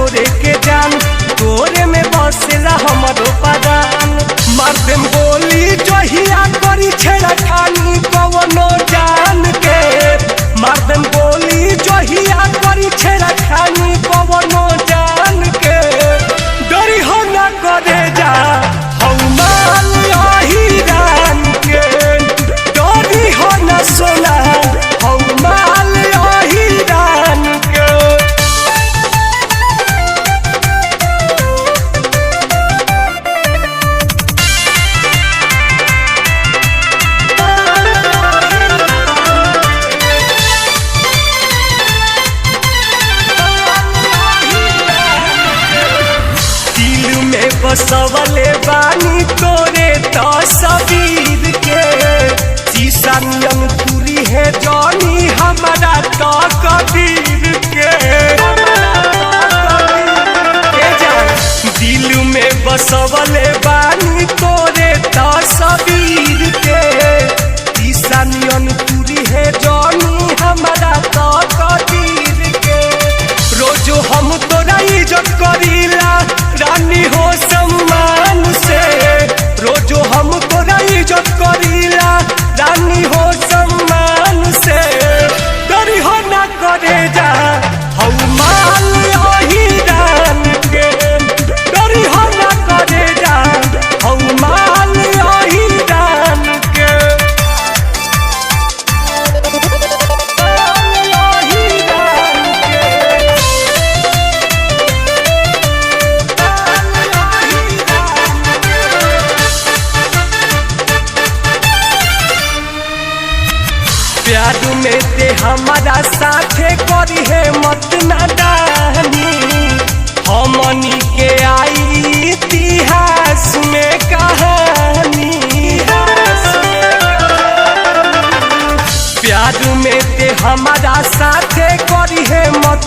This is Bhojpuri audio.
तोरे के जान, तोरे में बसेला हमरो परान। मार देम गोली जहिया करी छेड़ा खानी कवनो जान के, मार देम गोली जहिया करी छेड़ा खानी कवनो जान के। डरी हो ना करे जा हऊ माल अहिरान के, डरी हो ना सोना हऊ माल अहिरान के। बसवले बानी तोरे तस्वीर के, शीशा नियन पूरी है जानी हमारा तो कबीर के। दिल में बसवले बानी तोरे तस्वीर के, शीशा नियन पूरी है जानी हमारा तो कबीर के। रोजो हम तोरा इज्जत करीला रानी हो सम्मान से, रोजो हम तोरा इज्जत करीला रानी हो सम्मान से। डरी हो ना करे जा हऊ माल अहिरान के, डरी हो ना करे जा हऊ माल अहिरान के। प्यार में ते हमारा साथे करी है मत नादानी, हमनी के आई इतिहास में कहानी। प्यार में ते हमारा साथे करी है मत